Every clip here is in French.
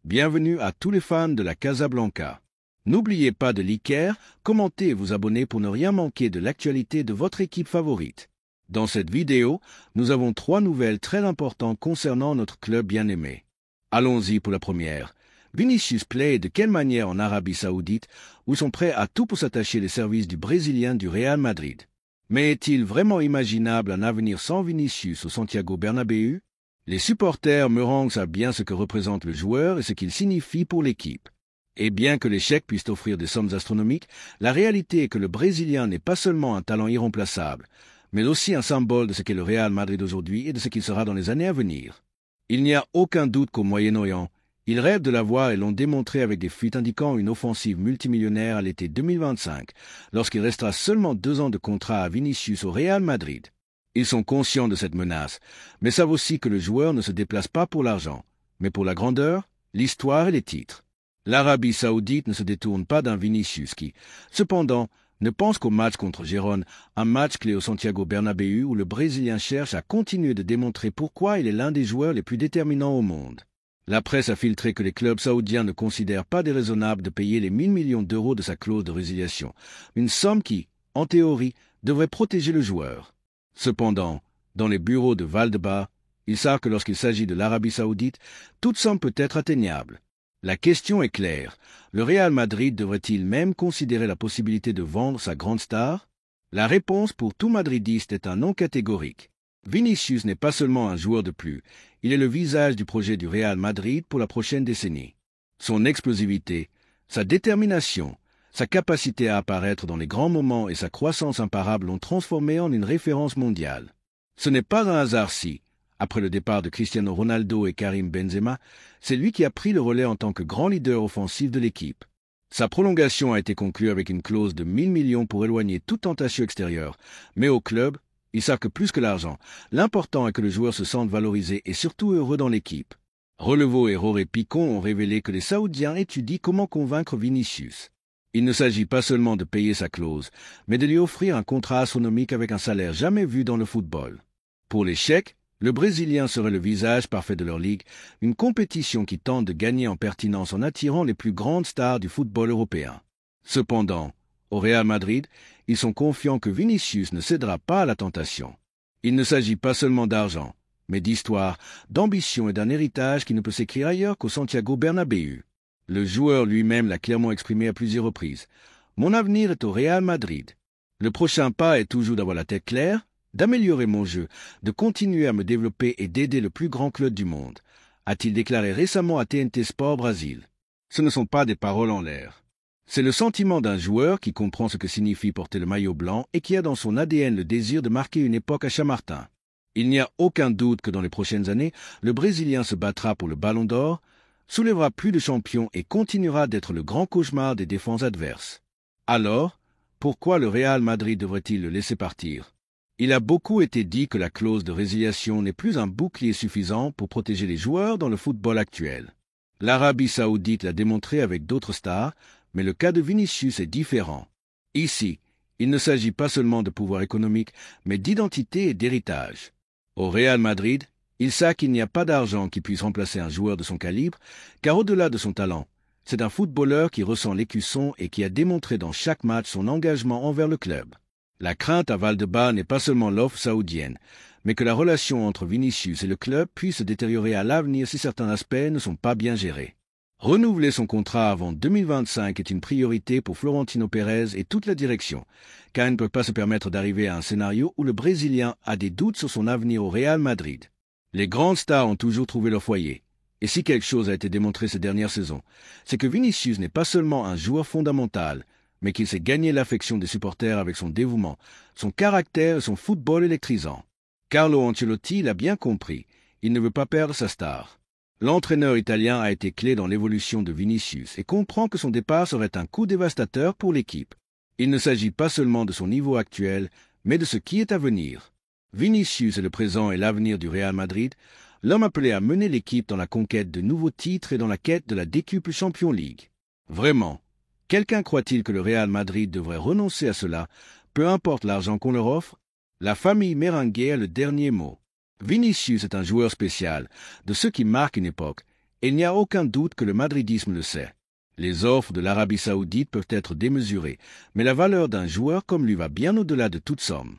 Bienvenue à tous les fans de la Casablanca. N'oubliez pas de liker, commenter et vous abonner pour ne rien manquer de l'actualité de votre équipe favorite. Dans cette vidéo, nous avons 3 nouvelles très importantes concernant notre club bien-aimé. Allons-y pour la première. Vinicius plaît de quelle manière en Arabie Saoudite, où sont prêts à tout pour s'attacher les services du Brésilien du Real Madrid. Mais est-il vraiment imaginable un avenir sans Vinicius au Santiago Bernabéu? Les supporters merengues savent bien ce que représente le joueur et ce qu'il signifie pour l'équipe. Et bien que les chèques puissent offrir des sommes astronomiques, la réalité est que le Brésilien n'est pas seulement un talent irremplaçable, mais aussi un symbole de ce qu'est le Real Madrid aujourd'hui et de ce qu'il sera dans les années à venir. Il n'y a aucun doute qu'au Moyen-Orient, ils rêvent de l'avoir et l'ont démontré avec des fuites indiquant une offensive multimillionnaire à l'été 2025, lorsqu'il restera seulement 2 ans de contrat à Vinicius au Real Madrid. Ils sont conscients de cette menace, mais savent aussi que le joueur ne se déplace pas pour l'argent, mais pour la grandeur, l'histoire et les titres. L'Arabie Saoudite ne se détourne pas d'un Vinicius qui, cependant, ne pense qu'au match contre Gérone, un match clé au Santiago Bernabéu où le Brésilien cherche à continuer de démontrer pourquoi il est l'un des joueurs les plus déterminants au monde. La presse a filtré que les clubs saoudiens ne considèrent pas déraisonnable de payer les 1 000 millions d'euros de sa clause de résiliation, une somme qui, en théorie, devrait protéger le joueur. Cependant, dans les bureaux de Valdebebas, ils savent que lorsqu'il s'agit de l'Arabie Saoudite, toute somme peut être atteignable. La question est claire. Le Real Madrid devrait-il même considérer la possibilité de vendre sa grande star? La réponse pour tout madridiste est un non catégorique. Vinicius n'est pas seulement un joueur de plus, il est le visage du projet du Real Madrid pour la prochaine décennie. Son explosivité, sa détermination, sa capacité à apparaître dans les grands moments et sa croissance imparable l'ont transformé en une référence mondiale. Ce n'est pas un hasard si, après le départ de Cristiano Ronaldo et Karim Benzema, c'est lui qui a pris le relais en tant que grand leader offensif de l'équipe. Sa prolongation a été conclue avec une clause de 1 000 millions pour éloigner toute tentation extérieure, mais au club, ils savent que plus que l'argent, l'important est que le joueur se sente valorisé et surtout heureux dans l'équipe. Relevo et Roré Picon ont révélé que les Saoudiens étudient comment convaincre Vinicius. Il ne s'agit pas seulement de payer sa clause, mais de lui offrir un contrat astronomique avec un salaire jamais vu dans le football. Pour les Chèques, le Brésilien serait le visage parfait de leur ligue, une compétition qui tente de gagner en pertinence en attirant les plus grandes stars du football européen. Cependant, au Real Madrid, ils sont confiants que Vinicius ne cédera pas à la tentation. Il ne s'agit pas seulement d'argent, mais d'histoire, d'ambition et d'un héritage qui ne peut s'écrire ailleurs qu'au Santiago Bernabéu. Le joueur lui-même l'a clairement exprimé à plusieurs reprises. « Mon avenir est au Real Madrid. Le prochain pas est toujours d'avoir la tête claire, d'améliorer mon jeu, de continuer à me développer et d'aider le plus grand club du monde », a-t-il déclaré récemment à TNT Sport Brasil. Ce ne sont pas des paroles en l'air. C'est le sentiment d'un joueur qui comprend ce que signifie porter le maillot blanc et qui a dans son ADN le désir de marquer une époque à Chamartin. Il n'y a aucun doute que dans les prochaines années, le Brésilien se battra pour le Ballon d'Or, soulèvera plus de champions et continuera d'être le grand cauchemar des défenses adverses. Alors, pourquoi le Real Madrid devrait-il le laisser partir? Il a beaucoup été dit que la clause de résiliation n'est plus un bouclier suffisant pour protéger les joueurs dans le football actuel. L'Arabie Saoudite l'a démontré avec d'autres stars, mais le cas de Vinicius est différent. Ici, il ne s'agit pas seulement de pouvoir économique, mais d'identité et d'héritage. Au Real Madrid, il sait qu'il n'y a pas d'argent qui puisse remplacer un joueur de son calibre, car au-delà de son talent, c'est un footballeur qui ressent l'écusson et qui a démontré dans chaque match son engagement envers le club. La crainte à Valdebebas n'est pas seulement l'offre saoudienne, mais que la relation entre Vinicius et le club puisse se détériorer à l'avenir si certains aspects ne sont pas bien gérés. Renouveler son contrat avant 2025 est une priorité pour Florentino Pérez et toute la direction, car il ne peut pas se permettre d'arriver à un scénario où le Brésilien a des doutes sur son avenir au Real Madrid. Les grandes stars ont toujours trouvé leur foyer. Et si quelque chose a été démontré ces dernières saisons, c'est que Vinicius n'est pas seulement un joueur fondamental, mais qu'il sait gagner l'affection des supporters avec son dévouement, son caractère et son football électrisant. Carlo Ancelotti l'a bien compris, il ne veut pas perdre sa star. L'entraîneur italien a été clé dans l'évolution de Vinicius et comprend que son départ serait un coup dévastateur pour l'équipe. Il ne s'agit pas seulement de son niveau actuel, mais de ce qui est à venir. Vinicius est le présent et l'avenir du Real Madrid, l'homme appelé à mener l'équipe dans la conquête de nouveaux titres et dans la quête de la décuple Champions League. Vraiment, quelqu'un croit-il que le Real Madrid devrait renoncer à cela, peu importe l'argent qu'on leur offre? La famille merengue a le dernier mot. Vinicius est un joueur spécial, de ceux qui marquent une époque, Et il n'y a aucun doute que le madridisme le sait. Les offres de l'Arabie Saoudite peuvent être démesurées, mais la valeur d'un joueur comme lui va bien au-delà de toute somme.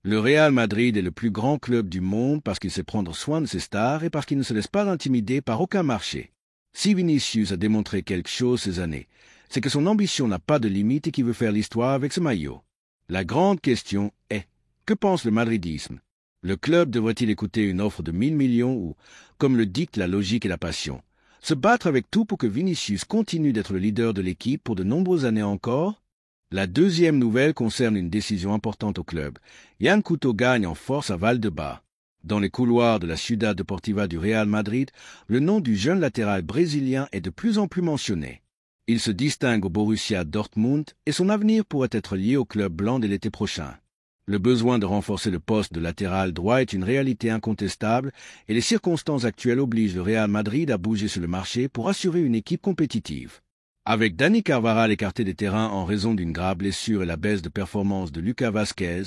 Le Real Madrid est le plus grand club du monde parce qu'il sait prendre soin de ses stars et parce qu'il ne se laisse pas intimider par aucun marché. Si Vinicius a démontré quelque chose ces années, c'est que son ambition n'a pas de limite et qu'il veut faire l'histoire avec ce maillot. La grande question est, que pense le madridisme? Le club devrait-il écouter une offre de 1000 millions ou, comme le dictent la logique et la passion, se battre avec tout pour que Vinicius continue d'être le leader de l'équipe pour de nombreuses années encore? La deuxième nouvelle concerne une décision importante au club. Yan Couto gagne en force à Valdebebas. Dans les couloirs de la Ciudad Deportiva du Real Madrid, le nom du jeune latéral brésilien est de plus en plus mentionné. Il se distingue au Borussia Dortmund et son avenir pourrait être lié au club blanc dès l'été prochain. Le besoin de renforcer le poste de latéral droit est une réalité incontestable et les circonstances actuelles obligent le Real Madrid à bouger sur le marché pour assurer une équipe compétitive. Avec Dani Carvajal écarté des terrains en raison d'une grave blessure et la baisse de performance de Lucas Vázquez,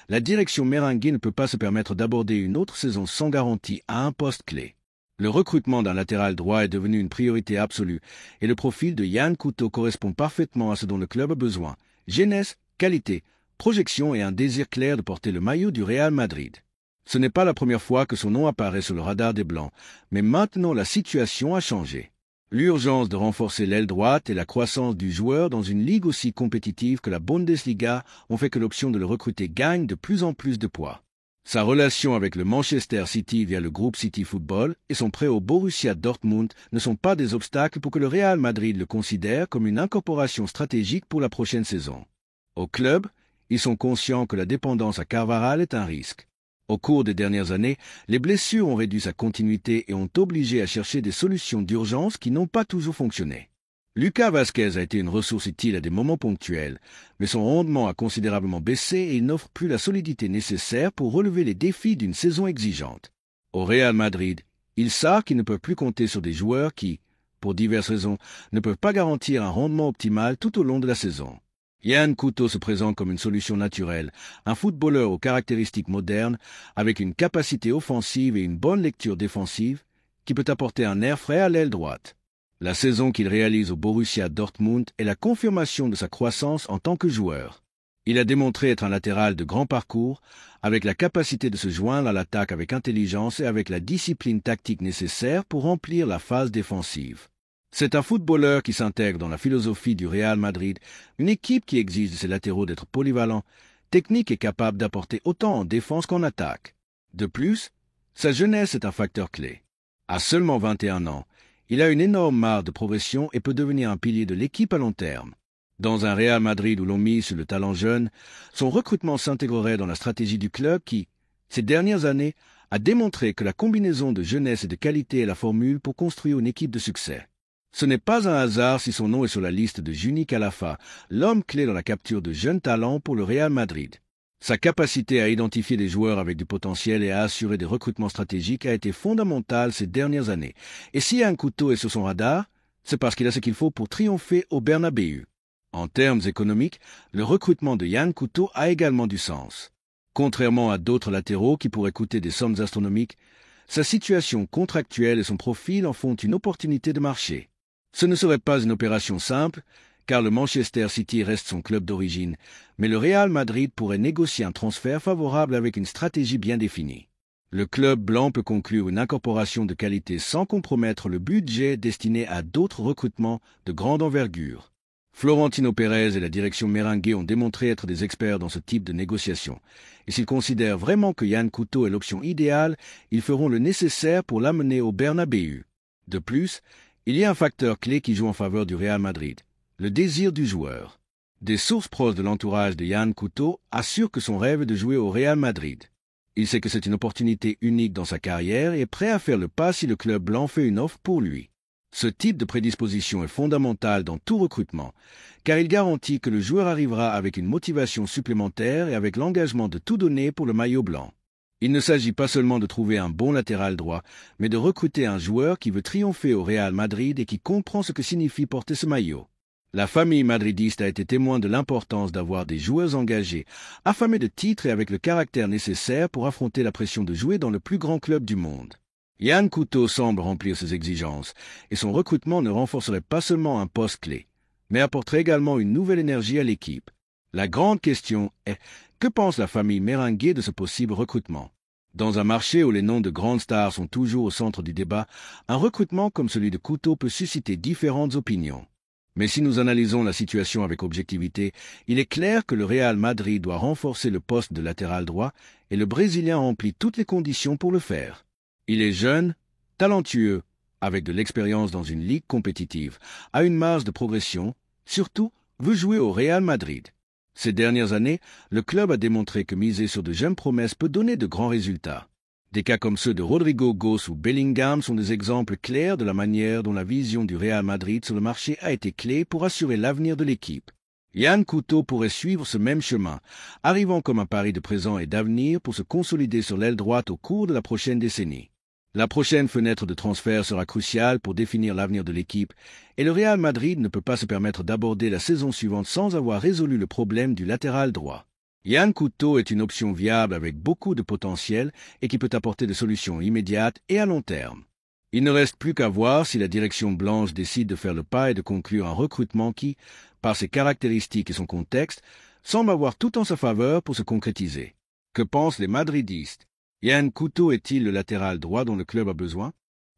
la direction merengue ne peut pas se permettre d'aborder une autre saison sans garantie à un poste clé. Le recrutement d'un latéral droit est devenu une priorité absolue et le profil de Yan Couto correspond parfaitement à ce dont le club a besoin. Jeunesse, qualité, projection et un désir clair de porter le maillot du Real Madrid. Ce n'est pas la première fois que son nom apparaît sur le radar des Blancs, mais maintenant la situation a changé. L'urgence de renforcer l'aile droite et la croissance du joueur dans une ligue aussi compétitive que la Bundesliga ont fait que l'option de le recruter gagne de plus en plus de poids. Sa relation avec le Manchester City via le groupe City Football et son prêt au Borussia Dortmund ne sont pas des obstacles pour que le Real Madrid le considère comme une incorporation stratégique pour la prochaine saison. Au club, ils sont conscients que la dépendance à Carvajal est un risque. Au cours des dernières années, les blessures ont réduit sa continuité et ont obligé à chercher des solutions d'urgence qui n'ont pas toujours fonctionné. Lucas Vázquez a été une ressource utile à des moments ponctuels, mais son rendement a considérablement baissé et il n'offre plus la solidité nécessaire pour relever les défis d'une saison exigeante. Au Real Madrid, ils savent qu'ils ne peuvent plus compter sur des joueurs qui, pour diverses raisons, ne peuvent pas garantir un rendement optimal tout au long de la saison. Yan Couto se présente comme une solution naturelle, un footballeur aux caractéristiques modernes, avec une capacité offensive et une bonne lecture défensive, qui peut apporter un air frais à l'aile droite. La saison qu'il réalise au Borussia Dortmund est la confirmation de sa croissance en tant que joueur. Il a démontré être un latéral de grand parcours, avec la capacité de se joindre à l'attaque avec intelligence et avec la discipline tactique nécessaire pour remplir la phase défensive. C'est un footballeur qui s'intègre dans la philosophie du Real Madrid, une équipe qui exige de ses latéraux d'être polyvalents, techniques et capables d'apporter autant en défense qu'en attaque. De plus, sa jeunesse est un facteur clé. À seulement 21 ans, il a une énorme marge de progression et peut devenir un pilier de l'équipe à long terme. Dans un Real Madrid où l'on mise sur le talent jeune, son recrutement s'intégrerait dans la stratégie du club qui, ces dernières années, a démontré que la combinaison de jeunesse et de qualité est la formule pour construire une équipe de succès. Ce n'est pas un hasard si son nom est sur la liste de Juni Calafa, l'homme clé dans la capture de jeunes talents pour le Real Madrid. Sa capacité à identifier des joueurs avec du potentiel et à assurer des recrutements stratégiques a été fondamentale ces dernières années. Et si Yan Couto est sur son radar, c'est parce qu'il a ce qu'il faut pour triompher au Bernabéu. En termes économiques, le recrutement de Yan Couto a également du sens. Contrairement à d'autres latéraux qui pourraient coûter des sommes astronomiques, sa situation contractuelle et son profil en font une opportunité de marché. Ce ne serait pas une opération simple, car le Manchester City reste son club d'origine, mais le Real Madrid pourrait négocier un transfert favorable avec une stratégie bien définie. Le club blanc peut conclure une incorporation de qualité sans compromettre le budget destiné à d'autres recrutements de grande envergure. Florentino Pérez et la direction merengue ont démontré être des experts dans ce type de négociation, et s'ils considèrent vraiment que Yan Couto est l'option idéale, ils feront le nécessaire pour l'amener au Bernabéu. De plus, il y a un facteur clé qui joue en faveur du Real Madrid, le désir du joueur. Des sources proches de l'entourage de Yan Couto assurent que son rêve est de jouer au Real Madrid. Il sait que c'est une opportunité unique dans sa carrière et est prêt à faire le pas si le club blanc fait une offre pour lui. Ce type de prédisposition est fondamental dans tout recrutement, car il garantit que le joueur arrivera avec une motivation supplémentaire et avec l'engagement de tout donner pour le maillot blanc. Il ne s'agit pas seulement de trouver un bon latéral droit, mais de recruter un joueur qui veut triompher au Real Madrid et qui comprend ce que signifie porter ce maillot. La famille madridiste a été témoin de l'importance d'avoir des joueurs engagés, affamés de titres et avec le caractère nécessaire pour affronter la pression de jouer dans le plus grand club du monde. Yann Couto semble remplir ces exigences, et son recrutement ne renforcerait pas seulement un poste clé, mais apporterait également une nouvelle énergie à l'équipe. La grande question est, que pense la famille Méringuet de ce possible recrutement? Dans un marché où les noms de grandes stars sont toujours au centre du débat, un recrutement comme celui de Couto peut susciter différentes opinions. Mais si nous analysons la situation avec objectivité, il est clair que le Real Madrid doit renforcer le poste de latéral droit et le Brésilien remplit toutes les conditions pour le faire. Il est jeune, talentueux, avec de l'expérience dans une ligue compétitive, a une marge de progression, surtout veut jouer au Real Madrid. Ces dernières années, le club a démontré que miser sur de jeunes promesses peut donner de grands résultats. Des cas comme ceux de Rodrigo Goes ou Bellingham sont des exemples clairs de la manière dont la vision du Real Madrid sur le marché a été clé pour assurer l'avenir de l'équipe. Yann Couto pourrait suivre ce même chemin, arrivant comme un pari de présent et d'avenir pour se consolider sur l'aile droite au cours de la prochaine décennie. La prochaine fenêtre de transfert sera cruciale pour définir l'avenir de l'équipe, et le Real Madrid ne peut pas se permettre d'aborder la saison suivante sans avoir résolu le problème du latéral droit. Yann Couto est une option viable avec beaucoup de potentiel et qui peut apporter des solutions immédiates et à long terme. Il ne reste plus qu'à voir si la direction blanche décide de faire le pas et de conclure un recrutement qui, par ses caractéristiques et son contexte, semble avoir tout en sa faveur pour se concrétiser. Que pensent les madridistes? Yann Couto est-il le latéral droit dont le club a besoin?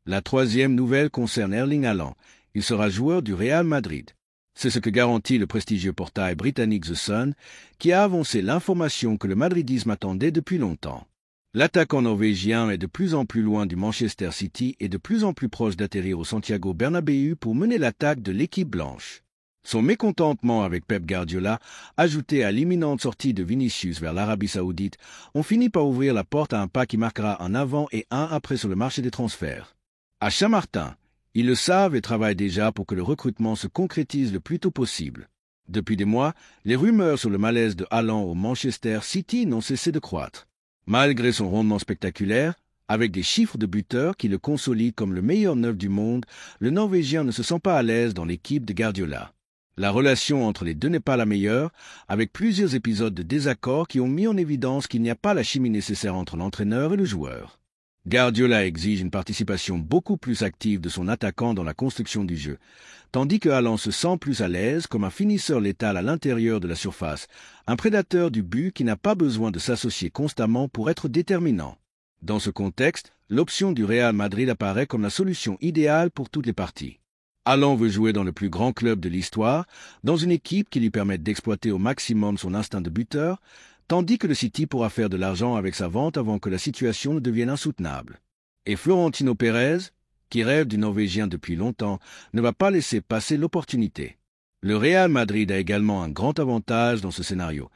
La troisième nouvelle concerne Erling Haaland. Il sera joueur du Real Madrid. C'est ce que garantit le prestigieux portail britannique The Sun, qui a avancé l'information que le madridisme attendait depuis longtemps. L'attaquant norvégien est de plus en plus loin du Manchester City et de plus en plus proche d'atterrir au Santiago Bernabéu pour mener l'attaque de l'équipe blanche. Son mécontentement avec Pep Guardiola, ajouté à l'imminente sortie de Vinicius vers l'Arabie Saoudite, ont fini par ouvrir la porte à un pas qui marquera un avant et un après sur le marché des transferts. À Saint-Martin, ils le savent et travaillent déjà pour que le recrutement se concrétise le plus tôt possible. Depuis des mois, les rumeurs sur le malaise de Haaland au Manchester City n'ont cessé de croître. Malgré son rendement spectaculaire, avec des chiffres de buteur qui le consolident comme le meilleur neuf du monde, le Norvégien ne se sent pas à l'aise dans l'équipe de Guardiola. La relation entre les deux n'est pas la meilleure, avec plusieurs épisodes de désaccord qui ont mis en évidence qu'il n'y a pas la chimie nécessaire entre l'entraîneur et le joueur. Guardiola exige une participation beaucoup plus active de son attaquant dans la construction du jeu, tandis que Haaland se sent plus à l'aise comme un finisseur létal à l'intérieur de la surface, un prédateur du but qui n'a pas besoin de s'associer constamment pour être déterminant. Dans ce contexte, l'option du Real Madrid apparaît comme la solution idéale pour toutes les parties. Haaland veut jouer dans le plus grand club de l'histoire, dans une équipe qui lui permette d'exploiter au maximum son instinct de buteur, tandis que le City pourra faire de l'argent avec sa vente avant que la situation ne devienne insoutenable. Et Florentino Pérez, qui rêve du Norvégien depuis longtemps, ne va pas laisser passer l'opportunité. Le Real Madrid a également un grand avantage dans ce scénario.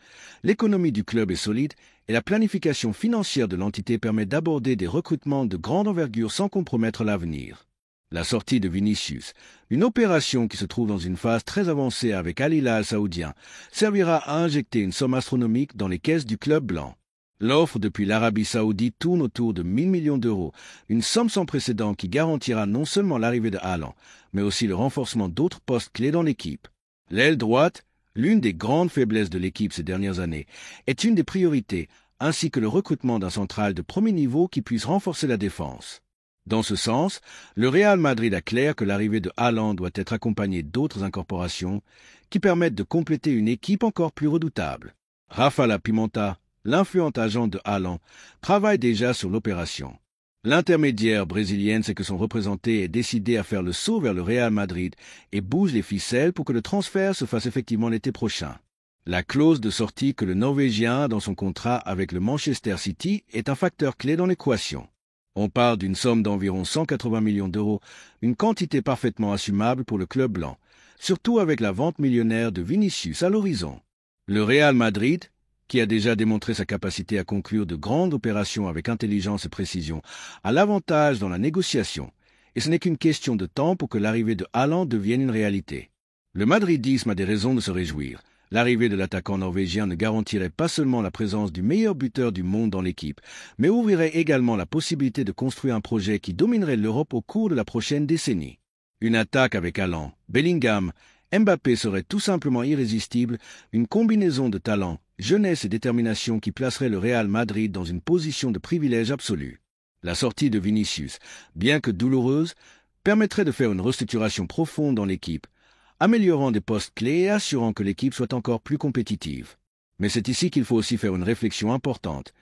L'économie du club est solide et la planification financière de l'entité permet d'aborder des recrutements de grande envergure sans compromettre l'avenir. La sortie de Vinicius, une opération qui se trouve dans une phase très avancée avec Al Hilal saoudien, servira à injecter une somme astronomique dans les caisses du club blanc. L'offre depuis l'Arabie saoudite tourne autour de 1 000 millions d'euros, une somme sans précédent qui garantira non seulement l'arrivée de Haaland, mais aussi le renforcement d'autres postes clés dans l'équipe. L'aile droite, l'une des grandes faiblesses de l'équipe ces dernières années, est une des priorités, ainsi que le recrutement d'un central de premier niveau qui puisse renforcer la défense. Dans ce sens, le Real Madrid a clair que l'arrivée de Haaland doit être accompagnée d'autres incorporations qui permettent de compléter une équipe encore plus redoutable. Rafael Pimenta, l'influent agent de Haaland, travaille déjà sur l'opération. L'intermédiaire brésilienne sait que son représenté est décidé à faire le saut vers le Real Madrid et bouge les ficelles pour que le transfert se fasse effectivement l'été prochain. La clause de sortie que le Norvégien a dans son contrat avec le Manchester City est un facteur clé dans l'équation. On parle d'une somme d'environ 180 millions d'euros, une quantité parfaitement assumable pour le club blanc, surtout avec la vente millionnaire de Vinicius à l'horizon. Le Real Madrid, qui a déjà démontré sa capacité à conclure de grandes opérations avec intelligence et précision, a l'avantage dans la négociation, et ce n'est qu'une question de temps pour que l'arrivée de Haaland devienne une réalité. Le madridisme a des raisons de se réjouir. L'arrivée de l'attaquant norvégien ne garantirait pas seulement la présence du meilleur buteur du monde dans l'équipe, mais ouvrirait également la possibilité de construire un projet qui dominerait l'Europe au cours de la prochaine décennie. Une attaque avec Haaland, Bellingham, Mbappé serait tout simplement irrésistible, une combinaison de talent, jeunesse et détermination qui placerait le Real Madrid dans une position de privilège absolu. La sortie de Vinicius, bien que douloureuse, permettrait de faire une restructuration profonde dans l'équipe, améliorant des postes clés et assurant que l'équipe soit encore plus compétitive. Mais c'est ici qu'il faut aussi faire une réflexion importante.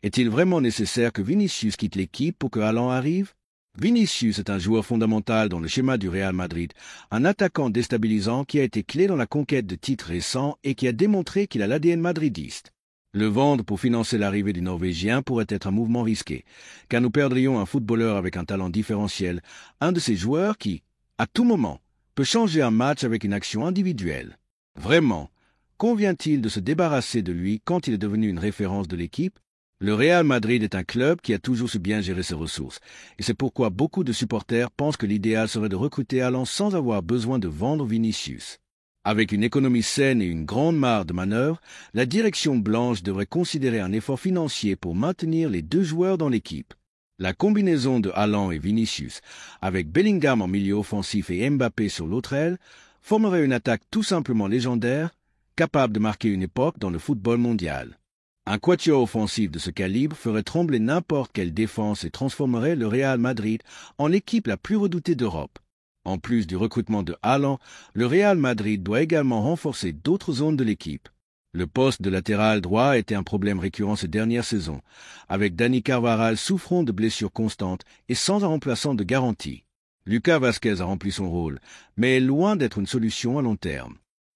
Est-il vraiment nécessaire que Vinicius quitte l'équipe pour que Haaland arrive? Vinicius est un joueur fondamental dans le schéma du Real Madrid, un attaquant déstabilisant qui a été clé dans la conquête de titres récents et qui a démontré qu'il a l'ADN madridiste. Le vendre pour financer l'arrivée du Norvégien pourrait être un mouvement risqué, car nous perdrions un footballeur avec un talent différentiel, un de ces joueurs qui, à tout moment, peut changer un match avec une action individuelle. Vraiment, convient-il de se débarrasser de lui quand il est devenu une référence de l'équipe? Le Real Madrid est un club qui a toujours su bien gérer ses ressources, et c'est pourquoi beaucoup de supporters pensent que l'idéal serait de recruter Haaland sans avoir besoin de vendre Vinicius. Avec une économie saine et une grande marge de manœuvre, la direction blanche devrait considérer un effort financier pour maintenir les deux joueurs dans l'équipe. La combinaison de Haaland et Vinicius, avec Bellingham en milieu offensif et Mbappé sur l'autre aile, formerait une attaque tout simplement légendaire, capable de marquer une époque dans le football mondial. Un quatuor offensif de ce calibre ferait trembler n'importe quelle défense et transformerait le Real Madrid en l'équipe la plus redoutée d'Europe. En plus du recrutement de Haaland, le Real Madrid doit également renforcer d'autres zones de l'équipe. Le poste de latéral droit était un problème récurrent ces dernières saisons, avec Dani Carvajal souffrant de blessures constantes et sans un remplaçant de garantie. Lucas Vázquez a rempli son rôle, mais est loin d'être une solution à long terme.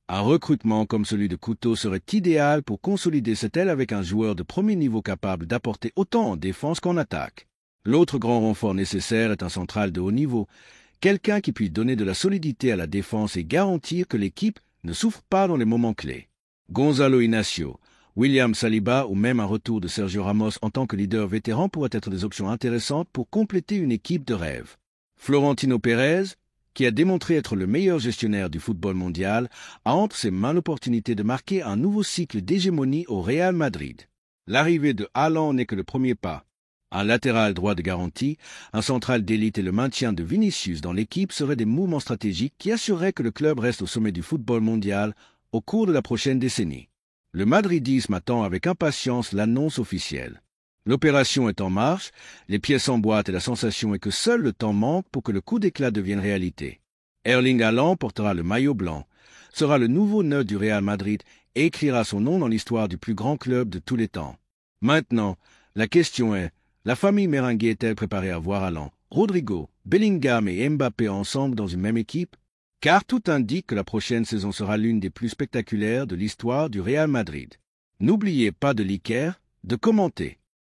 Un recrutement comme celui de Couto serait idéal pour consolider cette aile avec un joueur de premier niveau capable d'apporter autant en défense qu'en attaque. L'autre grand renfort nécessaire est un central de haut niveau, quelqu'un qui puisse donner de la solidité à la défense et garantir que l'équipe ne souffre pas dans les moments clés. Gonzalo Inacio, William Saliba ou même un retour de Sergio Ramos en tant que leader vétéran pourraient être des options intéressantes pour compléter une équipe de rêve. Florentino Pérez, qui a démontré être le meilleur gestionnaire du football mondial, a entre ses mains l'opportunité de marquer un nouveau cycle d'hégémonie au Real Madrid. L'arrivée de Haaland n'est que le premier pas. Un latéral droit de garantie, un central d'élite et le maintien de Vinicius dans l'équipe seraient des mouvements stratégiques qui assureraient que le club reste au sommet du football mondial au cours de la prochaine décennie. Le madridisme attend avec impatience l'annonce officielle. L'opération est en marche, les pièces en boîte et la sensation est que seul le temps manque pour que le coup d'éclat devienne réalité. Erling Haaland portera le maillot blanc, sera le nouveau neuf du Real Madrid et écrira son nom dans l'histoire du plus grand club de tous les temps. Maintenant, la question est, la famille Merengue est-elle préparée à voir Haaland, Rodrigo, Bellingham et Mbappé ensemble dans une même équipe? Car tout indique que la prochaine saison sera l'une des plus spectaculaires de l'histoire du Real Madrid. N'oubliez pas de liker, de commenter.